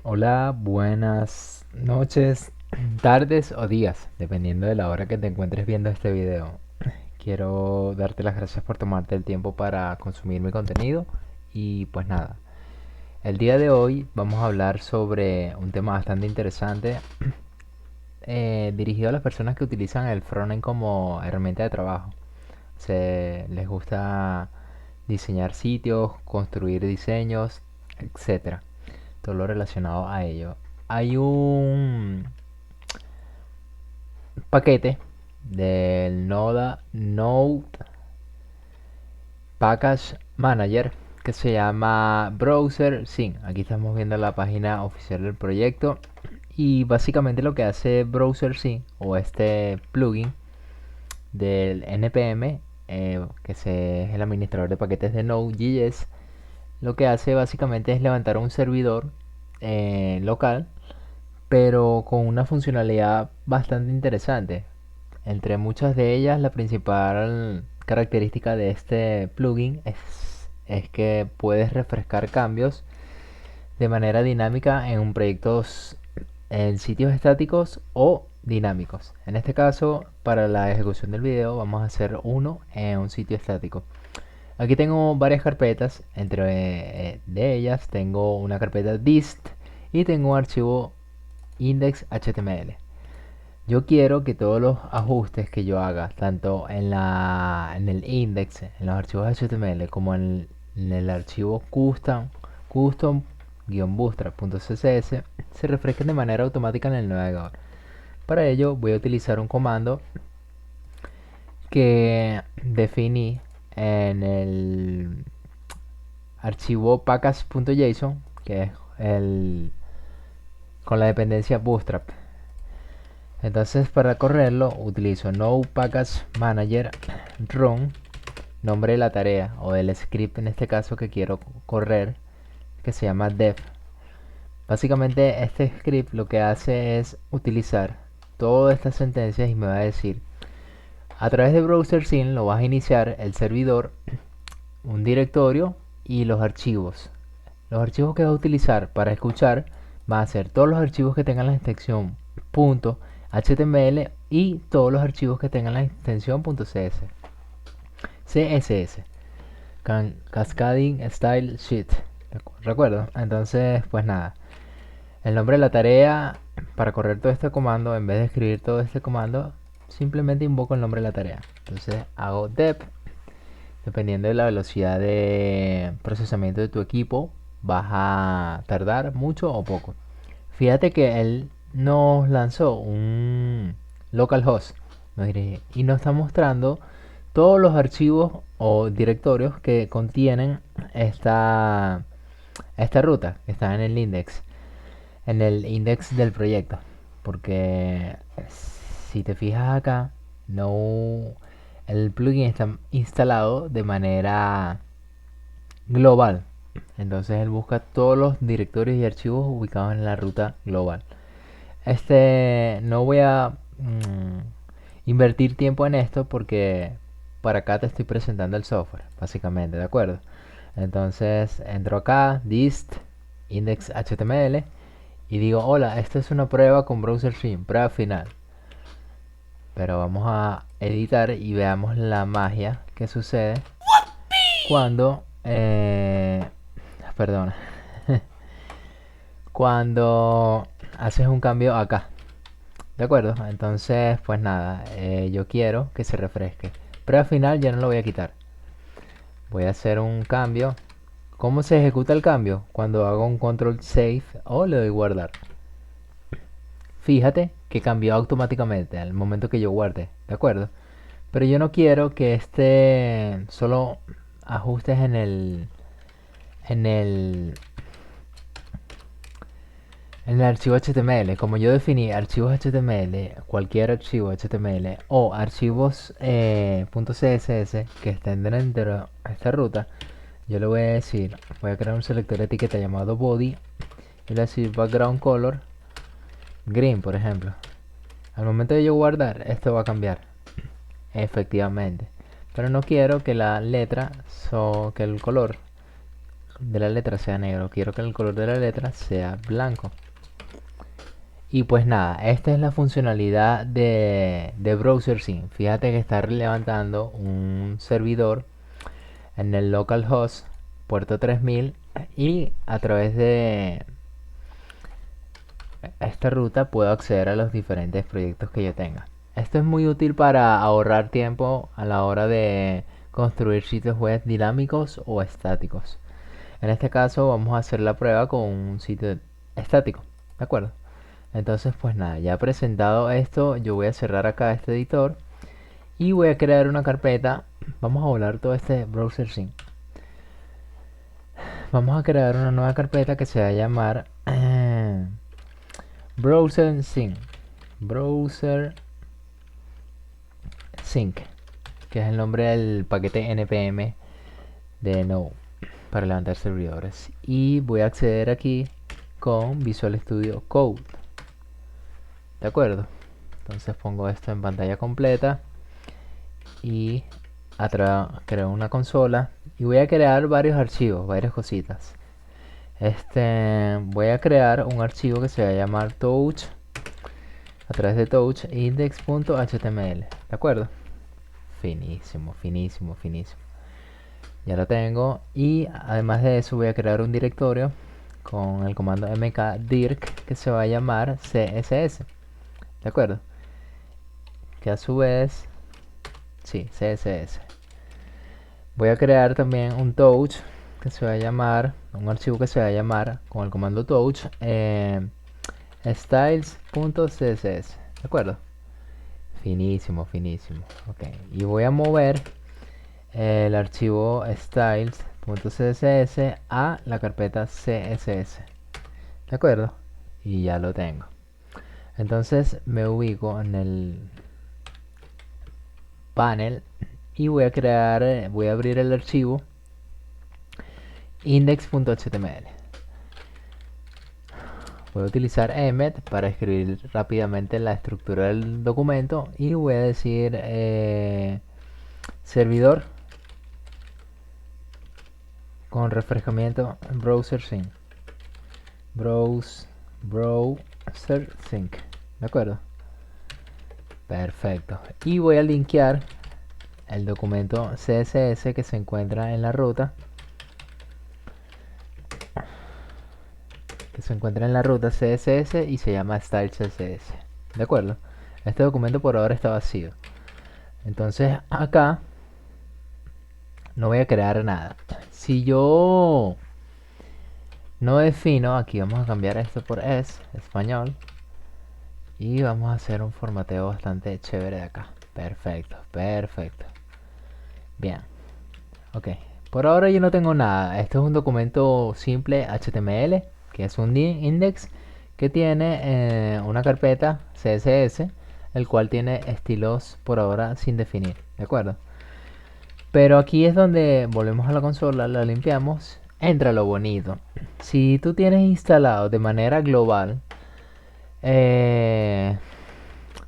Hola, buenas noches, tardes o días, dependiendo de la hora que te encuentres viendo este video. Quiero darte las gracias por tomarte el tiempo para consumir mi contenido y pues nada, el día de hoy vamos a hablar sobre un tema bastante interesante dirigido a las personas que utilizan el frontend como herramienta de trabajo. Les gusta diseñar sitios, construir diseños, etcétera. Todo lo relacionado a ello. Hay un paquete del Node Package Manager que se llama Browser Sync. Aquí estamos viendo la página oficial del proyecto y básicamente lo que hace Browser Sync o este plugin del npm es el administrador de paquetes de Node.js, lo que hace básicamente es levantar un servidor local, pero con una funcionalidad bastante interesante. Entre muchas de ellas, la principal característica de este plugin es que puedes refrescar cambios de manera dinámica en un proyectos en sitios estáticos o dinámicos. En este caso, para la ejecución del video, vamos a hacer uno en un sitio estático. Aquí tengo varias carpetas, entre de ellas tengo una carpeta dist y tengo un archivo index.html. Yo quiero que todos los ajustes que yo haga, tanto en el index, en los archivos HTML, como en el archivo custom-bootstrap.css, se refresquen de manera automática en el navegador. Para ello voy a utilizar un comando que definí en el archivo package.json, que es el con la dependencia bootstrap. Entonces para correrlo utilizo no package manager run, nombre de la tarea o del script en este caso que quiero correr, que se llama dev. Básicamente este script lo que hace es utilizar todas estas sentencias y me va a decir: a través de browser sync lo vas a iniciar el servidor, un directorio y los archivos. Los archivos que vas a utilizar para escuchar van a ser todos los archivos que tengan la extensión .html y todos los archivos que tengan la extensión .css. Cascading Style Sheet. ¿Recuerdo? Entonces, pues nada. El nombre de la tarea para correr todo este comando, en vez de escribir todo este comando, simplemente invoco el nombre de la tarea. Entonces hago dep. Dependiendo de la velocidad de procesamiento de tu equipo, vas a tardar mucho o poco. Fíjate que él nos lanzó un localhost y nos está mostrando todos los archivos o directorios que contienen esta ruta que está en el index del proyecto. Porque si te fijas acá, no, el plugin está instalado de manera global. Entonces él busca todos los directorios y archivos ubicados en la ruta global. No voy a invertir tiempo en esto porque para acá te estoy presentando el software, básicamente, ¿de acuerdo? Entonces entro acá, dist, index.html y digo: hola, esta es una prueba con browser stream, prueba final. Pero vamos a editar y veamos la magia que sucede cuando, perdona, cuando haces un cambio acá. ¿De acuerdo? Entonces, pues nada, yo quiero que se refresque. Pero al final ya no lo voy a quitar. Voy a hacer un cambio. ¿Cómo se ejecuta el cambio? Cuando hago un control save o le doy guardar. Fíjate que cambió automáticamente al momento que yo guarde. ¿De acuerdo? Pero yo no quiero que esté solo ajustes en el en el archivo HTML. Como yo definí archivos HTML, cualquier archivo HTML o archivos .css que estén dentro de esta ruta, yo le voy a decir, voy a crear un selector de etiqueta llamado body y le voy a decir background color green, por ejemplo. Al momento de yo guardar, esto va a cambiar, efectivamente. Pero no quiero que la letra, que el color de la letra sea negro, quiero que el color de la letra sea blanco. Y pues nada, esta es la funcionalidad de BrowserSync. Fíjate que está levantando un servidor en el localhost puerto 3000 y a través de esta ruta puedo acceder a los diferentes proyectos que yo tenga. Esto es muy útil para ahorrar tiempo a la hora de construir sitios web dinámicos o estáticos. En este caso vamos a hacer la prueba con un sitio estático, ¿de acuerdo? Entonces pues nada, ya presentado esto, yo voy a cerrar acá este editor y voy a crear una carpeta. Vamos a volar todo este browser sync. Vamos a crear una nueva carpeta que se va a llamar browser sync. Browser sync, que es el nombre del paquete npm de Node para levantar servidores. Y voy a acceder aquí con Visual Studio Code. ¿De acuerdo? Entonces pongo esto en pantalla completa y creo una consola y voy a crear varios archivos, varias cositas. Voy a crear un archivo que se va a llamar touch, a través de touch index.html. ¿De acuerdo? Finísimo, finísimo, finísimo. Ya lo tengo y además de eso voy a crear un directorio con el comando mkdirk que se va a llamar css. ¿De acuerdo? Que a su vez, sí, css. Voy a crear también un touch que se va a llamar, un archivo que se va a llamar con el comando touch styles.css. ¿De acuerdo? Finísimo, finísimo. Ok, y voy a mover el archivo styles.css a la carpeta css. ¿De acuerdo? Y ya lo tengo. Entonces me ubico en el panel y voy a abrir el archivo index.html. Voy a utilizar emmet para escribir rápidamente la estructura del documento y voy a decir servidor con refrescamiento browser sync. Browser sync. ¿De acuerdo? Perfecto. Y voy a linkear el documento CSS que se encuentra en la ruta. CSS y se llama style CSS. ¿De acuerdo? Este documento por ahora está vacío. Entonces acá no voy a crear nada. Si yo no defino, aquí vamos a cambiar esto por español. Y vamos a hacer un formateo bastante chévere de acá. Perfecto, perfecto. Bien. Ok. Por ahora yo no tengo nada. Esto es un documento simple HTML, que es un index que tiene una carpeta CSS, el cual tiene estilos por ahora sin definir. ¿De acuerdo? Pero aquí es donde volvemos a la consola, la limpiamos, entra lo bonito. Si tú tienes instalado de manera global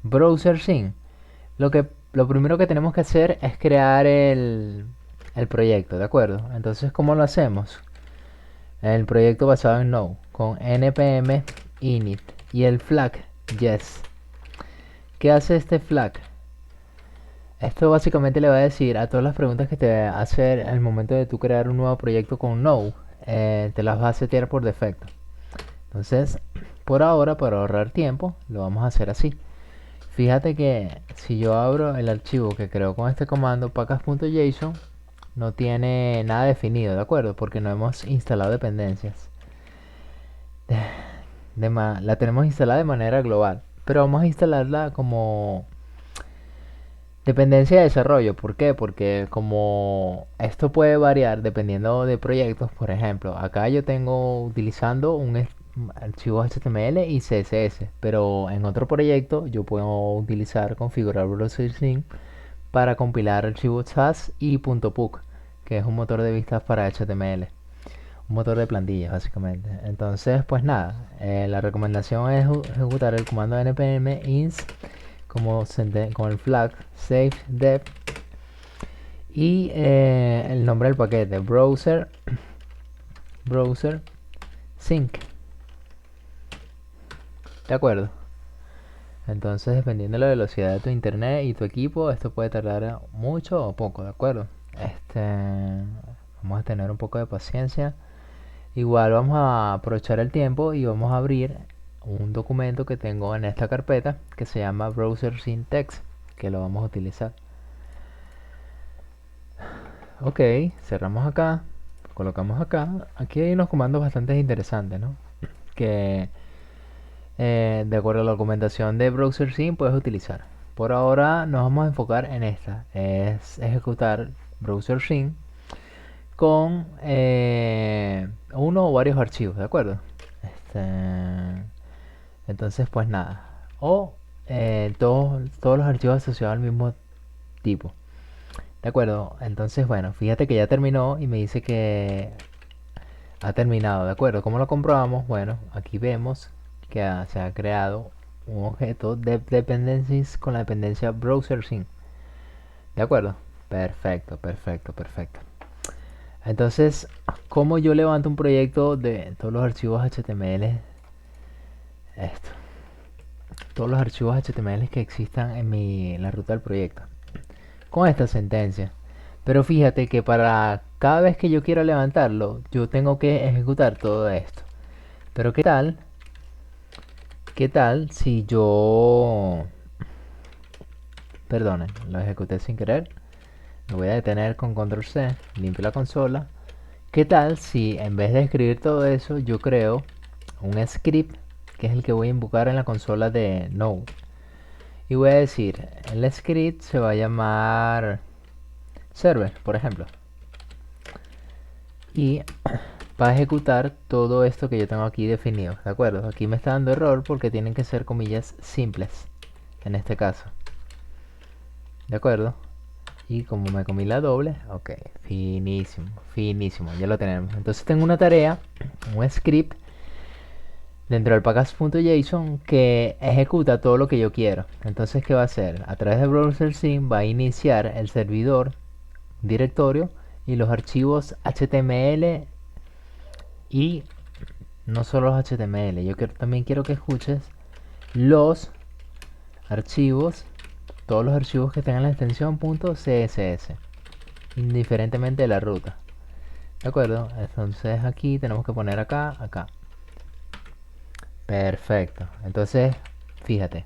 Browser Sync, lo primero que tenemos que hacer es crear el proyecto, ¿de acuerdo? Entonces, ¿cómo lo hacemos? El proyecto basado en Node, con npm init y el flag yes. ¿Qué hace este flag? Esto básicamente le va a decir a todas las preguntas que te va a hacer al momento de tú crear un nuevo proyecto con Node, te las va a setear por defecto. Entonces, por ahora, para ahorrar tiempo, lo vamos a hacer así. Fíjate que si yo abro el archivo que creo con este comando package.json, no tiene nada definido, ¿de acuerdo? Porque no hemos instalado dependencias. La tenemos instalada de manera global, pero vamos a instalarla como dependencia de desarrollo. ¿Por qué? Porque como esto puede variar dependiendo de proyectos, por ejemplo, acá yo tengo utilizando un archivo HTML y CSS, pero en otro proyecto yo puedo configurar Browser Sync para compilar archivos SAS y .puc, que es un motor de vistas para HTML, un motor de plantillas básicamente. Entonces, pues nada, la recomendación es ejecutar el comando npm ins con el flag save dev y el nombre del paquete browser browser sync. ¿De acuerdo? Entonces, dependiendo de la velocidad de tu internet y tu equipo, esto puede tardar mucho o poco, ¿de acuerdo? Vamos a tener un poco de paciencia. Igual vamos a aprovechar el tiempo y vamos a abrir un documento que tengo en esta carpeta que se llama Browser Syntax, que lo vamos a utilizar. Ok, cerramos acá, colocamos acá. Aquí hay unos comandos bastante interesantes, ¿no? Que de acuerdo a la documentación de BrowserSync puedes utilizar. Por ahora nos vamos a enfocar en esta, es ejecutar BrowserSync con uno o varios archivos, ¿de acuerdo? Entonces, pues nada. O todos los archivos asociados al mismo tipo. ¿De acuerdo? Entonces, bueno, fíjate que ya terminó y me dice que ha terminado, ¿de acuerdo? ¿Cómo lo comprobamos? Bueno, aquí vemos que se ha creado un objeto de dependencies con la dependencia BrowserSync. ¿De acuerdo? Perfecto, perfecto, perfecto. Entonces, ¿cómo yo levanto un proyecto de todos los archivos HTML? Esto. Todos los archivos HTML que existan en la ruta del proyecto. Con esta sentencia. Pero fíjate que para cada vez que yo quiera levantarlo, yo tengo que ejecutar todo esto. Pero ¿qué tal si yo... Perdonen, lo ejecuté sin querer. Lo voy a detener con control C, limpio la consola. ¿Qué tal si en vez de escribir todo eso, yo creo un script que es el que voy a invocar en la consola de Node? Y voy a decir, el script se va a llamar server, por ejemplo. Y va a ejecutar todo esto que yo tengo aquí definido, ¿de acuerdo? Aquí me está dando error porque tienen que ser comillas simples, en este caso. ¿De acuerdo? Y como me comí la doble, ok, finísimo, finísimo, ya lo tenemos. Entonces tengo una tarea, un script dentro del package.json que ejecuta todo lo que yo quiero. Entonces, ¿qué va a hacer? A través de BrowserSync va a iniciar el servidor, directorio y los archivos HTML y no solo los HTML. También quiero que escuches los archivos, todos los archivos que tengan la extensión .css, indiferentemente de la ruta. ¿De acuerdo? Entonces aquí tenemos que poner acá. Perfecto. Entonces, fíjate.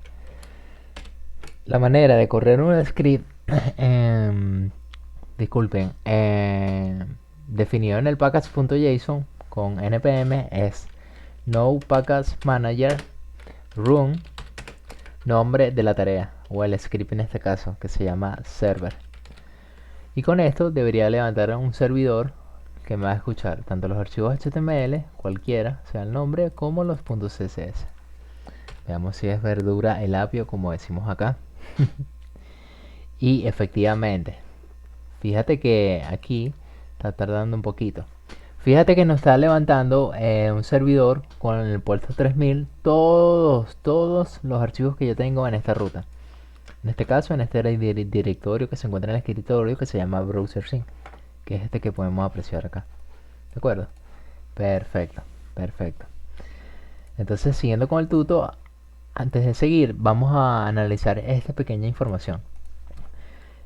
La manera de correr un script, disculpen, definido en el package.json con npm es no package manager run nombre de la tarea o el script en este caso que se llama server. Y con esto debería levantar un servidor que me va a escuchar tanto los archivos HTML, cualquiera, sea el nombre, como los .css. Veamos si es verdura el apio como decimos acá. Y efectivamente, fíjate que aquí está tardando un poquito. Fíjate que nos está levantando un servidor con el puerto 3000 todos los archivos que yo tengo en esta ruta. En este caso, en este directorio que se encuentra en el escritorio que se llama BrowserSync, que es este que podemos apreciar acá. ¿De acuerdo? Perfecto, perfecto. Entonces, siguiendo con el tuto, antes de seguir, vamos a analizar esta pequeña información.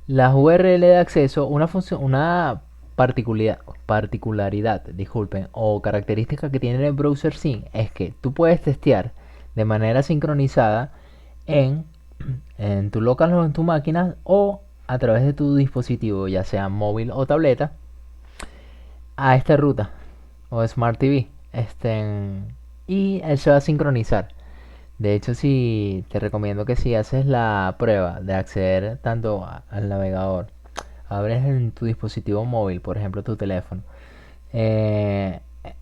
Las URL de acceso, una particularidad, disculpen, o característica que tiene el BrowserSync es que tú puedes testear de manera sincronizada en tu local o en tu máquina o a través de tu dispositivo, ya sea móvil o tableta, a esta ruta o Smart TV. Y él se va a sincronizar. De hecho, si te recomiendo que si haces la prueba de acceder tanto al navegador, abres en tu dispositivo móvil, por ejemplo tu teléfono, eh,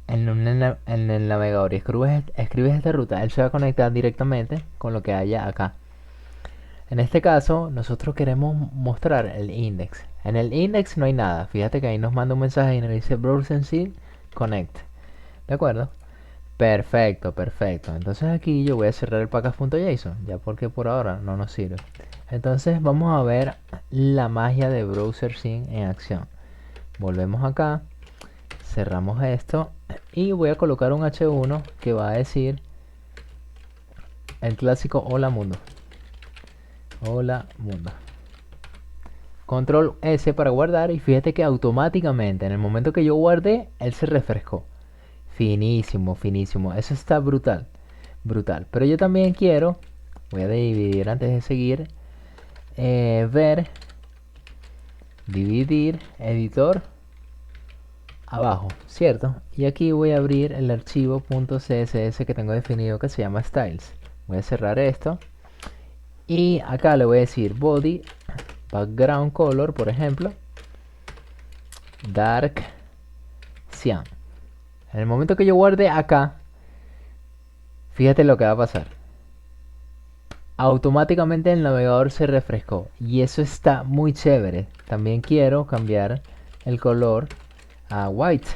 en el navegador y escribes esta ruta, él se va a conectar directamente con lo que haya acá. En este caso, nosotros queremos mostrar el index. En el index no hay nada. Fíjate que ahí nos manda un mensaje y nos dice Browser Connect. ¿De acuerdo? Perfecto, perfecto. Entonces aquí yo voy a cerrar el package.json, ya porque por ahora no nos sirve. Entonces vamos a ver la magia de BrowserSync en acción. Volvemos acá, cerramos esto y voy a colocar un H1 que va a decir el clásico hola mundo. Hola mundo. Control S para guardar y fíjate que automáticamente en el momento que yo guardé, él se refrescó. Finísimo, finísimo. Eso está brutal. Brutal. Pero yo también quiero, voy a dividir antes de seguir, ver, dividir, editor, abajo, ¿cierto? Y aquí voy a abrir el archivo .css que tengo definido que se llama styles. Voy a cerrar esto. Y acá le voy a decir body, background color, por ejemplo, dark cyan. En el momento que yo guarde acá, fíjate lo que va a pasar. Automáticamente el navegador se refrescó y eso está muy chévere. También quiero cambiar el color a white.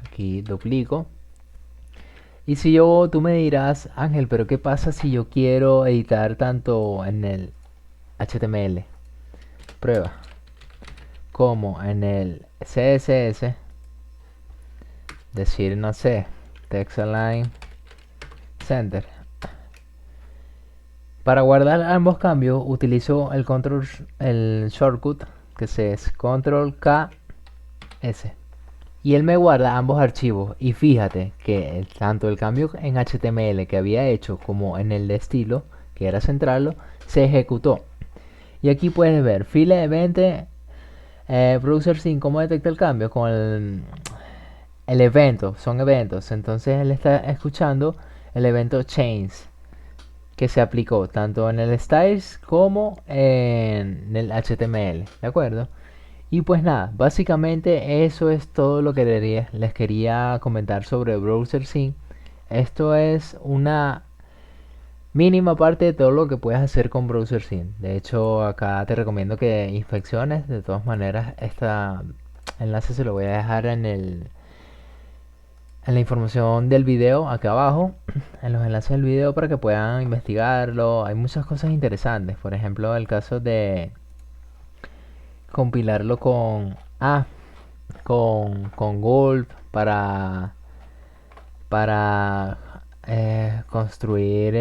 Aquí duplico. Y si tú me dirás, Ángel, pero ¿qué pasa si yo quiero editar tanto en el HTML? Prueba. Como en el CSS. Decir, no sé, text align center. Para guardar ambos cambios utilizo el shortcut que es control K S. Y él me guarda ambos archivos. Y fíjate que tanto el cambio en HTML que había hecho como en el de estilo, que era centrarlo, se ejecutó. Y aquí puedes ver file event, browser sin cómo detecta el cambio con el evento, son eventos. Entonces él está escuchando el evento change que se aplicó tanto en el styles como en el HTML, ¿de acuerdo? Y pues nada, básicamente eso es todo lo que les quería comentar sobre BrowserSync. Esto es una mínima parte de todo lo que puedes hacer con BrowserSync. De hecho, acá te recomiendo que inspecciones. De todas maneras, este enlace se lo voy a dejar en la información del video acá abajo, en los enlaces del video para que puedan investigarlo. Hay muchas cosas interesantes. Por ejemplo, el caso de compilarlo con Gulp para construir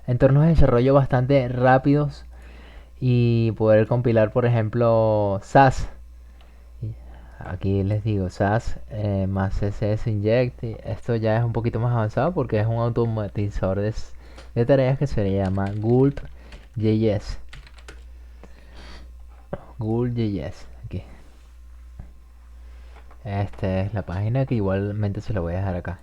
entornos de desarrollo bastante rápidos y poder compilar, por ejemplo, SAS. Aquí les digo SAS más CSS Inject. Esto ya es un poquito más avanzado porque es un automatizador de tareas que se llama Gulp.js. Gulp.js. Aquí. Esta es la página que igualmente se la voy a dejar acá.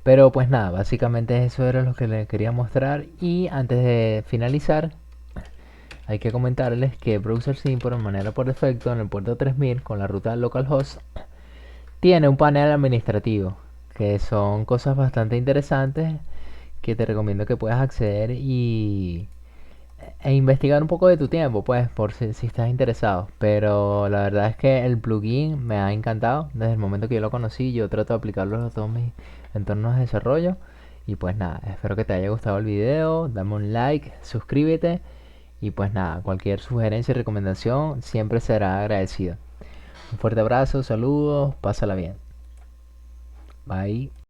Pero pues nada, básicamente eso era lo que les quería mostrar. Y antes de finalizar, hay que comentarles que BrowserSync por defecto en el puerto 3000 con la ruta localhost tiene un panel administrativo, que son cosas bastante interesantes que te recomiendo que puedas acceder e investigar un poco de tu tiempo, pues, por si estás interesado. Pero la verdad es que el plugin me ha encantado desde el momento que yo lo conocí. Yo trato de aplicarlo a todos mis entornos de desarrollo. Y pues nada, espero que te haya gustado el video. Dame un like, suscríbete. Y pues nada, cualquier sugerencia y recomendación siempre será agradecida. Un fuerte abrazo, saludos, pásala bien. Bye.